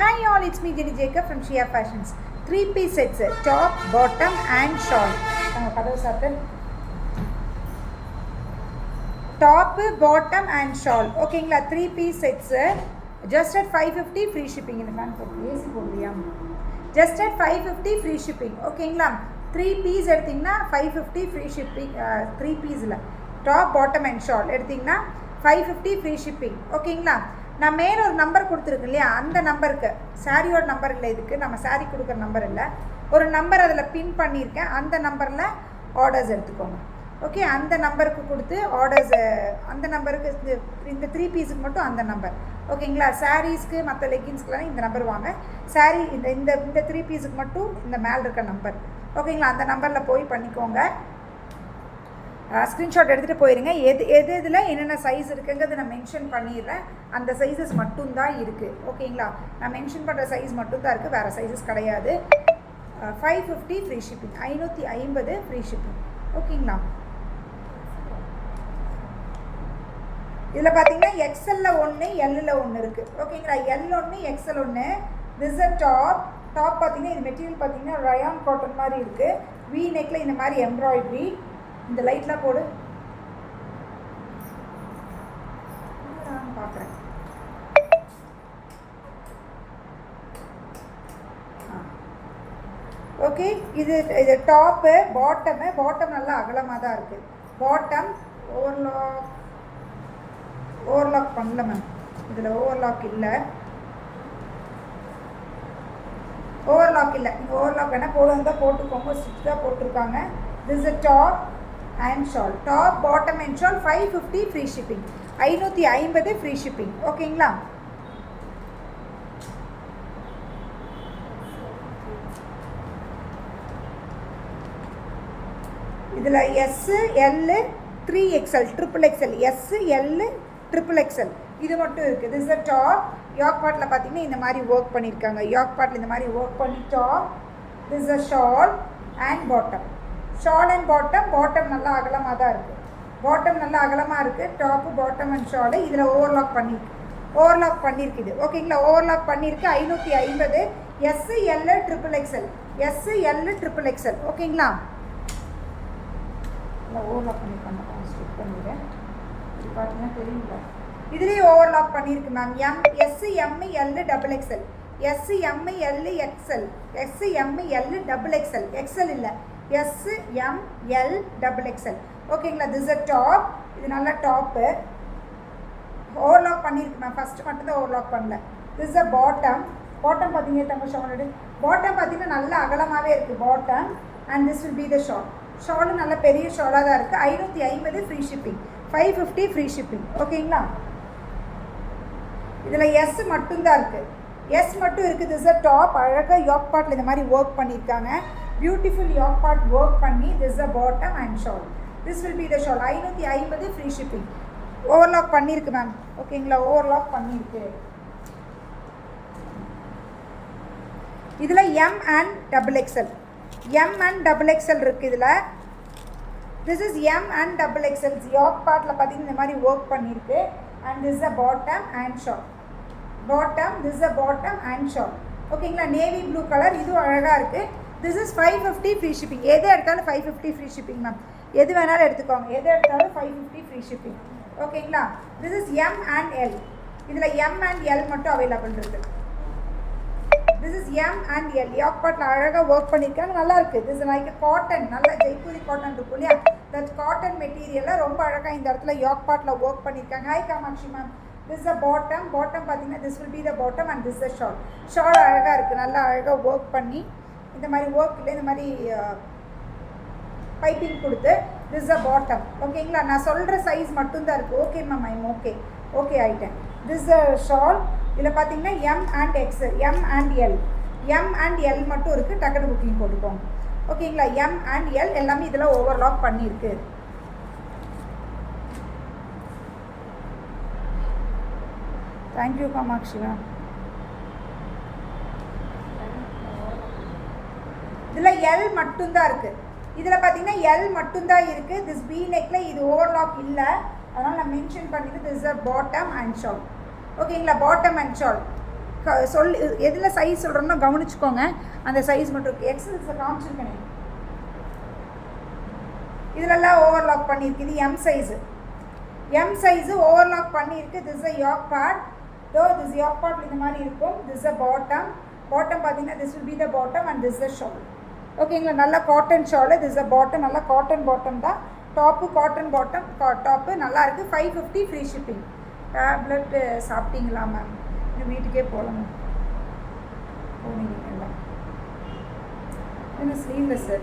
Hi all, it's me Jenny Jacob from Shia Fashions. 3-piece sets, top, bottom and shawl. Top, bottom and shawl. Okay, 3-piece sets. Just at 550 free shipping. Just at 550 free shipping. Okay, 3-piece 550 free shipping. 3-piece top, bottom and shawl 550 free shipping. Okay, நான் மேலே ஒரு number கொடுத்துருக்கு இல்லையா, அந்த நம்பருக்கு சாரியோட number இல்லை, இதுக்கு நம்ம சாரி கொடுக்குற நம்பர் இல்லை, ஒரு நம்பர் அதில் பின் பண்ணியிருக்கேன், அந்த நம்பரில் ஆர்டர்ஸ் எடுத்துக்கோங்க. ஓகே, அந்த நம்பருக்கு கொடுத்து ஆர்டர்ஸ், அந்த நம்பருக்கு இந்த 3-பீஸுக்கு மட்டும் அந்த நம்பர். ஓகேங்களா, சாரீஸ்க்கு மற்ற லெகின்ஸ்க்குலாம் இந்த நம்பர் வாங்க, சாரீ இந்த இந்த இந்த 3-பீஸுக்கு மட்டும் இந்த மேலே இருக்க நம்பர். ஓகேங்களா, அந்த நம்பரில் போய் பண்ணிக்கோங்க. ஸ்க்ரீன்ஷாட் எடுத்துகிட்டு போயிருங்க. இதில் என்னென்ன சைஸ் இருக்குங்கிறது நான் மென்ஷன் பண்ணிடுறேன். அந்த சைஸஸ் மட்டும்தான் இருக்குது. ஓகேங்களா, நான் மென்ஷன் பண்ணுற சைஸ் மட்டும்தான் இருக்குது, வேறு சைஸஸ் கிடையாது. 550 ஃப்ரீ ஷிப்பிங், 550 ஃப்ரீ ஷிப்பிங். ஓகேங்களா, இதில் பார்த்தீங்கன்னா எக்ஸ்எல்ல ஒன்று, எல்லில் ஒன்று இருக்குது. ஓகேங்களா, எல் ஒன்று, எக்ஸ்எல் ஒன்று. This a top. டாப் பார்த்தீங்கன்னா இது மெட்டீரியல் பார்த்தீங்கன்னா ரயான் காட்டன் மாதிரி இருக்குது. வி நெக்கில் இந்த மாதிரி எம்ப்ராய்ட்ரி. இந்த லைட்லாம் போடு பார்க்குறேன். ஓகே, இது டாப்பு. பாட்டம் நல்லா அகலமாக தான் இருக்குது. பாட்டம் ஓவர்லாக் பண்ணல மேம், இதில் ஓவர்லாக் இல்லை. நீங்கள் ஓவர்லாக் வேணால் போடுங்க, போட்டுக்கோங்க. ஸ்டிச் தான் போட்டிருக்காங்க. This is top and shawl. Top, bottom and shawl 550 free shipping. 550 free shipping. ஓகேங்களா, இதில் S, L, 3XL, XXL, S, L, XXL இது மட்டும் இருக்குது. this is the top. Yoke பார்ட்டில் பார்த்தீங்கன்னா இந்த மாதிரி ஒர்க் பண்ணியிருக்காங்க. யோக் பார்ட்டில் இந்த மாதிரி ஒர்க் பண்ணி top. this is a shawl and bottom. Shawl and bottom நல்லா அகலமாக தான் இருக்குது. பாட்டம் நல்லா அகலமாக இருக்குது. டாப்பு, பாட்டம் அண்ட் ஷாலு இதில் ஓவர்லாக் பண்ணியிருக்குது. ஓகேங்களா, ஓவர்லாக் பண்ணியிருக்கு. 550. S, L, XXL, S, L, XXL. ஓகேங்களா, இல்லை ஓவர்லாக் பண்ணியிருக்காங்க, ஸ்டிச் பண்ணிடுறேன். இது பார்த்தீங்கன்னா தெரியுங்களா, இதுலேயே ஓவர்லாக் பண்ணியிருக்கு ma'am. S, M, L, XXL, S, M, L, XL, S, M, L, XXL, XL இல்லை, எஸ், எம், எல், XXL. ஓகேங்களா, திஸ் அ டாப். இது நல்லா டாப்பு. ஓவர்லாக் பண்ணியிருக்கு மேம், ஃபஸ்ட்டு மட்டும்தான் ஓவர்லாக் பண்ணல. This a bottom. பார்த்தீங்கன்னா தமிழ் ஷாலோடு பாட்டம் பார்த்தீங்கன்னா நல்லா அகலமாகவே இருக்குது bottom. And this will be the shawl. ஷாலும் நல்ல பெரிய ஷாலாக தான் இருக்குது. 550 ஃப்ரீ ஷிப்பிங், 550 ஃப்ரீ ஷிப்பிங். ஓகேங்களா, இதில் எஸ் மட்டும்தான் இருக்குது, எஸ் மட்டும் இருக்குது. This a top. அழகாக யோக் பார்ட்டில் இந்த மாதிரி ஒர்க் பண்ணியிருக்காங்க. பியூட்டிஃபுல் யோக் பார்ட் ஒர்க் பண்ணி. This a bottom and shawl. This will be the shawl. 550 free shipping. Overlock பண்ணியிருக்கு மேம். ஓகேங்களா, ஓவர்லாக் பண்ணியிருக்கு. இதில் M and XXL, M and XXL இருக்குது இதில். This is M and XXL. Yoke பார்ட்டில் பார்த்தீங்கன்னா இந்த மாதிரி ஒர்க் பண்ணியிருக்கு. And this a bottom and shawl. This a bottom and shawl. ஓகேங்களா, நேவி ப்ளூ கலர். இதுவும் அழகாக இருக்குது. This is 550 free shipping. எது எடுத்தாலும் 550 ஃப்ரீ ஷிப்பிங் மேம். எது வேணாலும் எடுத்துக்கோங்க, எது எடுத்தாலும் 550 ஃப்ரீ ஷிப்பிங். ஓகேங்களா, this is M and L. இதில் எம் அண்ட் எல் மட்டும் அவைலபிள் இருக்குது. This is M and L. Yoke பார்ட்டில் அழகாக ஒர்க் பண்ணியிருக்காங்க, நல்லா இருக்குது. திஸ் லைக் காட்டன், நல்ல ஜெய்ப்பூரி காட்டன் இருக்கும் இல்லையா, தட் காட்டன் மெட்டீரியலில் ரொம்ப அழகாக இந்த இடத்துல யோக் பார்ட்டில் ஒர்க் பண்ணியிருக்காங்க. Hi Kamakshi ma'am. This a bottom பார்த்தீங்கன்னா this will be the bottom and this a shawl அழகாக இருக்குது, நல்லா அழகாக ஒர்க் பண்ணி இந்த மாதிரி ஒர்க் இல்லை, இந்த மாதிரி பைப்பிங் கொடுத்து. This a bottom. ஓகேங்களா, நான் சொல்கிற சைஸ் மட்டும்தான் இருக்குது. ஓகே மேம், ஐம் ஓகே ஆகிட்டேன். This a shawl. இதில் பார்த்தீங்கன்னா M and XL, M and L மட்டும் இருக்குது. டக்குனு புக்கிங் போட்டுக்கோங்க. ஓகேங்களா, எம் அண்ட் எல் எல்லாமே இதில் ஓவர்லாக் பண்ணியிருக்கு. Thank you Kamakshi ma'am. இதில் எல் மட்டும்தான் இருக்குது. இதில் பார்த்தீங்கன்னா எல் மட்டும்தான் இருக்குது. திஸ் பி நெக்கில் இது ஓவர்லாக் இல்லை, அதனால் நான் மென்ஷன் பண்ணிவிட்டு this a bottom and shawl. ஓகேங்களா, பாட்டம் அண்ட் ஷால். எதில் சைஸ் சொல்கிறோம்னா கவனிச்சுக்கோங்க, அந்த சைஸ் மட்டும் இருக்குது. எக்ஸல் காமிச்சிருக்கேன், இதிலெல்லாம் ஓவர்லாக் பண்ணியிருக்கு. இது எம் சைஸு ஓவர்லாக் பண்ணியிருக்கு. This a yoke part. This yoke part இந்த மாதிரி இருக்கும். திஸ் அ பாட்டம் பார்த்தீங்கன்னா this will be the bottom and this a shawl. ஓகேங்களா, நல்லா cotton shawl. This a bottom, நல்லா காட்டன் பாட்டம் தான். டாப்பு காட்டன் பாட்டம், டாப்பு நல்லா இருக்குது. 550 ஃப்ரீ ஷிப்பிங். டேப்லெட் சாப்பிட்டீங்களா மேம்? இன்னும் வீட்டுக்கே போகல மேம். போனீங்களா? இன்னும் ஸ்லீவ்லெஸ்ஸு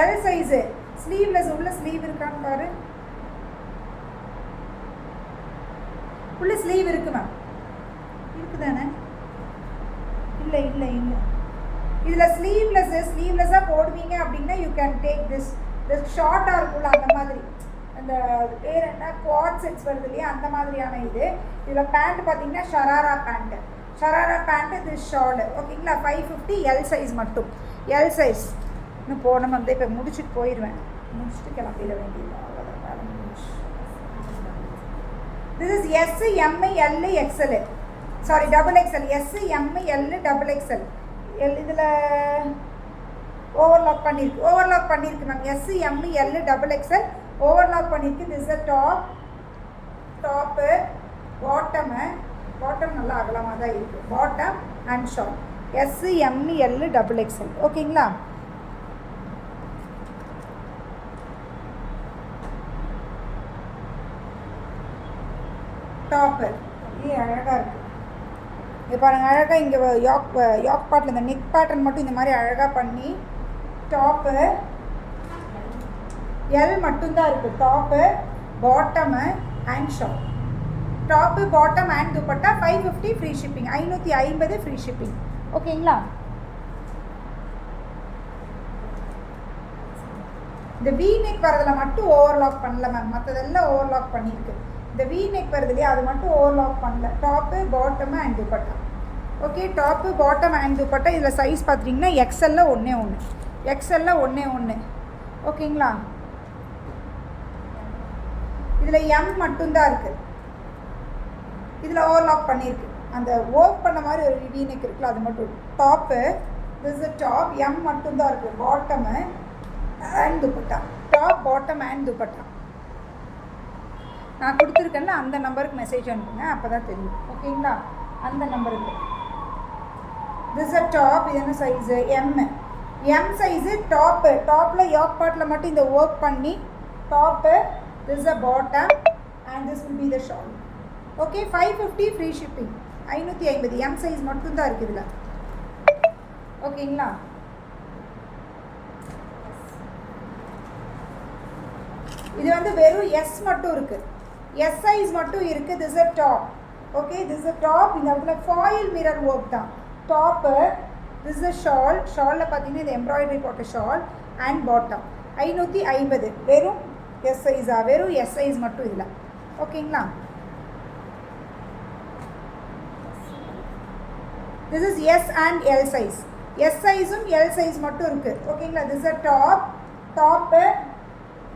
எல் சைஸு. ஸ்லீவ்லெஸ் உள்ள ஸ்லீவ் இருக்கான்னு பாரு. உள்ள ஸ்லீவ் இருக்கு மேம், இருக்குதானே? இல்லை இல்லை இல்லை, இதில் ஸ்லீவ்லெஸ்ஸாக போடுவீங்க அப்படின்னா யூ கேன் டேக் திஸ் ஷார்ட்டாக இருக்கும்ல அந்த மாதிரி. அந்த பேர் என்ன, குவாட் செட்ஸ் வருது இல்லையா, அந்த மாதிரியான இது. இதில் பேண்ட் பார்த்தீங்கன்னா ஷராரா பேண்ட்டு திஸ் ஷாலு. ஓகேங்களா, 550 எல் சைஸ் மட்டும். எல் சைஸ் இன்னும் போன வந்து இப்போ முடிச்சுட்டு போயிடுவேன், முடிச்சுட்டு கிளம்பிட வேண்டியது. This is S, M, L, XL. Sorry, double XL. S, M, L, double XL. இதில் ஓவர்லாக் பண்ணியிருக்கு ma'am. S, M, L, double XL overlock பண்ணியிருக்கு. திஸ் அ டாப்பு பாட்டம் நல்லா அகலமாக தான் இருக்குது. Bottom and short. S, M, L, double XL. ஓகேங்களா, top இது அழகாக இருக்குது. இது பாருங்கள், அழகாக இங்கே யாக் பார்ட்டில் இந்த நெக் பேட்டர்ன் மட்டும் இந்த மாதிரி அழகாக பண்ணி டாப்பு எல் மட்டும்தான் இருக்குது. Top bottom and short. Top bottom and dupatta 550 free shipping. 550 free shipping. ஓகேங்களா, இந்த வி நெக் வரதில் மட்டும் ஓவர்லாக் பண்ணல மேம், மற்றதெல்லாம் ஓவர்லாக் பண்ணியிருக்கு. இந்த வி நெக் வருது இல்லையா, அது மட்டும் ஓவர்லாக் பண்ணல. Top bottom and dupatta. Okay, top bottom and dupatta. இதில் சைஸ் பார்த்துட்டிங்கன்னா எக்ஸ்எல்ல ஒன்றே ஒன்று. ஓகேங்களா, இதில் எம் மட்டும்தான் இருக்குது. இதில் ஓவர்லாக் பண்ணியிருக்கு. அந்த ஒர்க் பண்ண மாதிரி ஒரு வி நெக் இருக்குல்ல, அது மட்டும். Top this is top, M மட்டும்தான் இருக்குது. Bottom and dupatta. Top bottom and dupatta. நான் கொடுத்துருக்கேன்ல அந்த நம்பருக்கு மெசேஜ் அனுப்புங்க, அப்போ தான் தெரியும். ஓகேங்களா, அந்த நம்பருக்கு. This a top. இது என்ன சைஸு? M size. டாப்பில் யாக் பார்ட்டில் மட்டும் இந்த ஒர்க் பண்ணி top. This a bottom and this will be the shawl. Okay, 550 free shipping. 550 M size மட்டும்தான் இருக்குது இதில். ஓகேங்களா, இது வந்து வெறும் எஸ் மட்டும் இருக்குது. எஸ் சைஸ் மட்டும் இருக்குது. This a top. Okay, this a top. இந்த இடத்துல ஃபாயில் மிரர் ஒர்க் தான் டாப்பு. திஸ் அ ஷாலில் பார்த்தீங்கன்னா இது எம்ப்ராய்டரி போட்ட ஷால் அண்ட் பாட்டம். 550 வெறும் எஸ் சைஸா? வெறும் எஸ் சைஸ் மட்டும் இதில். ஓகேங்களா, this is S and L size. S சைஸும் எல் சைஸ் மட்டும் இருக்குது. ஓகேங்களா, this a top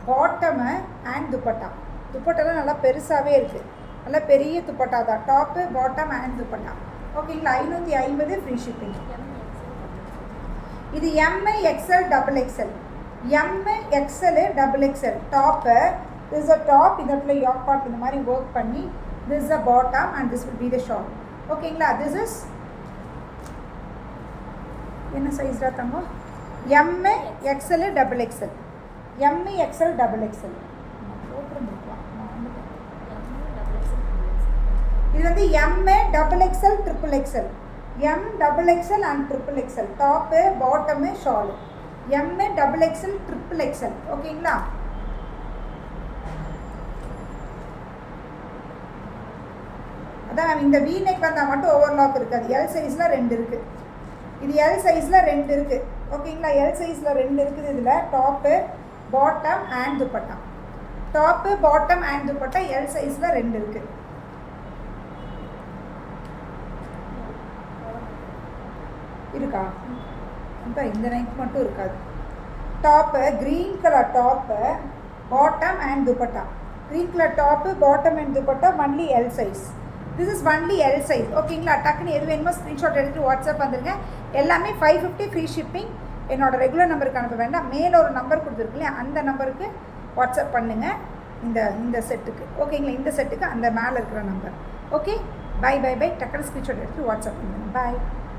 bottom and dupatta. துப்பட்டாலாம் நல்லா பெருசாகவே இருக்குது, நல்லா பெரிய துப்பட்டா தான். Top bottom and dupatta. ஓகேங்களா, 550 ஃப்ரீ ஷிப்பிங். இது M, XL, double XL. M, XL, double XL. Top this a top. இந்த இடத்துல யாக் பார்ட் இந்த மாதிரி ஒர்க் பண்ணி this a bottom and this will be the shawl. ஓகேங்களா, திஸ் இஸ் என்ன சைஸ்டா தங்கம்? M, XL, double XL. M, XL, double XL. இது வந்து M, double XL, triple XL. M, double XL and triple XL. Top bottom shawl. M, double XL, triple XL. ஓகேங்களா, அதான் இந்த we neck வந்தால் மட்டும் ஓவர்லாக் இருக்காது. எல் சைஸில் 2 இருக்குது. இது எல் சைஸில் 2 இருக்குது. ஓகேங்களா, எல் சைஸில் 2 இருக்குது. இதில் top bottom and dupatta. Top bottom and dupatta L சைஸில் 2 இருக்குது. இருக்கா? அதான் இந்த நைட் மட்டும் இருக்காது. Top green colour top bottom and dupatta. Green colour top bottom and dupatta only L size. This is only L size. ஓகேங்களா? டக்குன்னு எது வேணுமோ ஸ்க்ரீன்ஷாட் எடுத்து வாட்ஸ்அப் வந்துருங்க. எல்லாமே 550 ஃப்ரீ ஷிப்பிங். என்னோட ரெகுலர் நம்பருக்கு அனுப்ப வேண்டாம். மேலே ஒரு நம்பர் கொடுத்துருக்கு இல்லையா, அந்த நம்பருக்கு வாட்ஸ்அப் பண்ணுங்கள். இந்த செட்டுக்கு ஓகேங்களா? இந்த செட்டுக்கு அந்த மேலே இருக்கிற number. Okay, bye bye bye. டக்குன்னு ஸ்க்ரீன்ஷாட் எடுத்து வாட்ஸ்அப் பண்ணுங்கள். பாய்.